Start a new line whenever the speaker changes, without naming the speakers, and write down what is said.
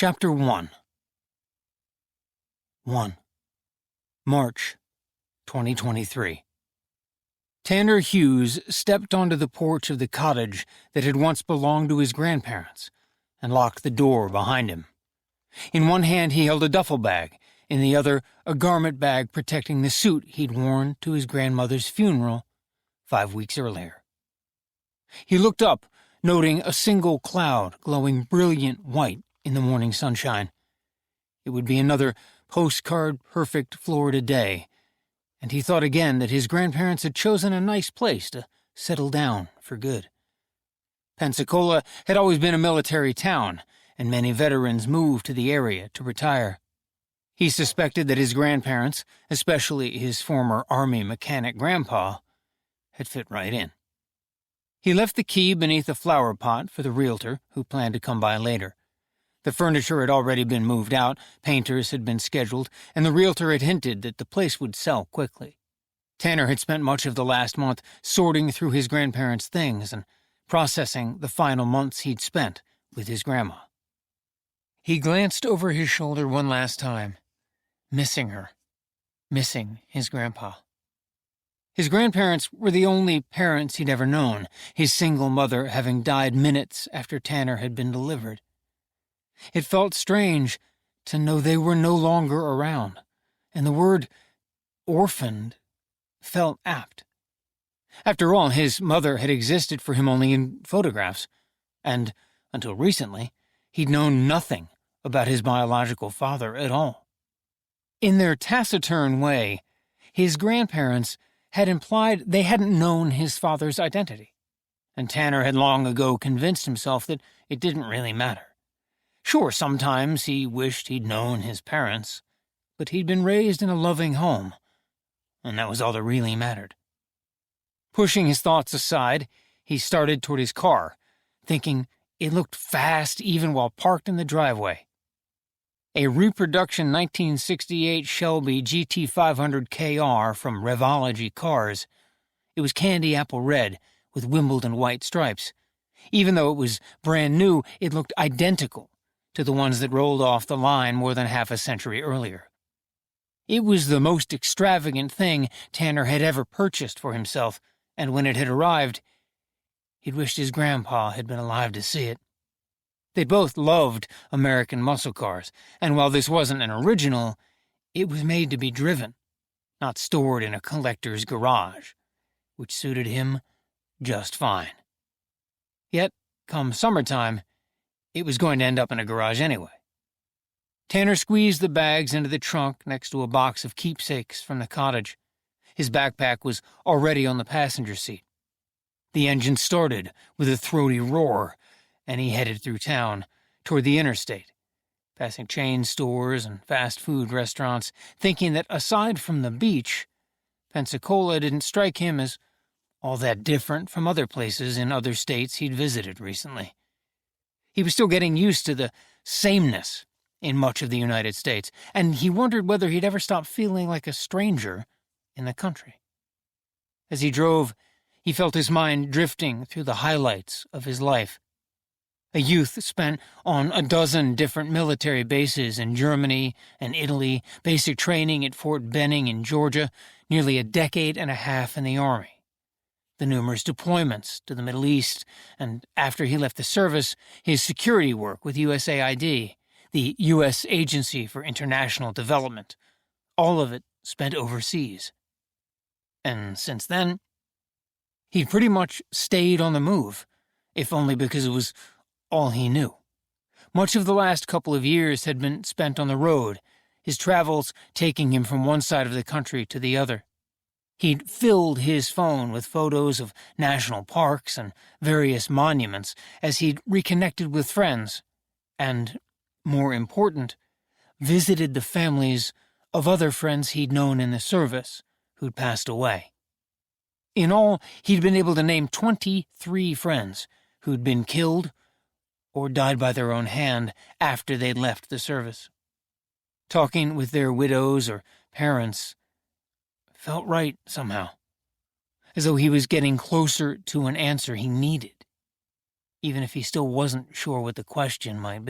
Chapter 1. 1. March 2023. Tanner Hughes stepped onto the porch of the cottage that had once belonged to his grandparents and locked the door behind him. In one hand he held a duffel bag, in the other a garment bag protecting the suit he'd worn to his grandmother's funeral 5 weeks earlier. He looked up, noting a single cloud glowing brilliant white in the morning sunshine. It would be another postcard-perfect Florida day, and he thought again that his grandparents had chosen a nice place to settle down for good. Pensacola had always been a military town, and many veterans moved to the area to retire. He suspected that his grandparents, especially his former Army mechanic grandpa, had fit right in. He left the key beneath a flower pot for the realtor, who planned to come by later. The furniture had already been moved out, painters had been scheduled, and the realtor had hinted that the place would sell quickly. Tanner had spent much of the last month sorting through his grandparents' things and processing the final months he'd spent with his grandma. He glanced over his shoulder one last time, missing her, missing his grandpa. His grandparents were the only parents he'd ever known, his single mother having died minutes after Tanner had been delivered. It felt strange to know they were no longer around, and the word orphaned felt apt. After all, his mother had existed for him only in photographs, and, until recently, he'd known nothing about his biological father at all. In their taciturn way, his grandparents had implied they hadn't known his father's identity, and Tanner had long ago convinced himself that it didn't really matter. Sure, sometimes he wished he'd known his parents, but he'd been raised in a loving home, and that was all that really mattered. Pushing his thoughts aside, he started toward his car, thinking it looked fast even while parked in the driveway. A reproduction 1968 Shelby GT500KR from Revology Cars. It was candy apple red with Wimbledon white stripes. Even though it was brand new, it looked identical to the ones that rolled off the line more than half a century earlier. It was the most extravagant thing Tanner had ever purchased for himself, and when it had arrived, he'd wished his grandpa had been alive to see it. They'd both loved American muscle cars, and while this wasn't an original, it was made to be driven, not stored in a collector's garage, which suited him just fine. Yet, come summertime, it was going to end up in a garage anyway. Tanner squeezed the bags into the trunk next to a box of keepsakes from the cottage. His backpack was already on the passenger seat. The engine started with a throaty roar, and he headed through town, toward the interstate, passing chain stores and fast food restaurants, thinking that aside from the beach, Pensacola didn't strike him as all that different from other places in other states he'd visited recently. He was still getting used to the sameness in much of the United States, and he wondered whether he'd ever stop feeling like a stranger in the country. As he drove, he felt his mind drifting through the highlights of his life. A youth spent on a dozen different military bases in Germany and Italy, basic training at Fort Benning in Georgia, nearly a decade and a half in the Army. The numerous deployments to the Middle East, and after he left the service, his security work with USAID, the U.S. Agency for International Development, all of it spent overseas. And since then, he'd pretty much stayed on the move, if only because it was all he knew. Much of the last couple of years had been spent on the road, his travels taking him from one side of the country to the other. He'd filled his phone with photos of national parks and various monuments as he'd reconnected with friends and, more important, visited the families of other friends he'd known in the service who'd passed away. In all, he'd been able to name 23 friends who'd been killed or died by their own hand after they'd left the service. Talking with their widows or parents felt right somehow, as though he was getting closer to an answer he needed, even if he still wasn't sure what the question might be.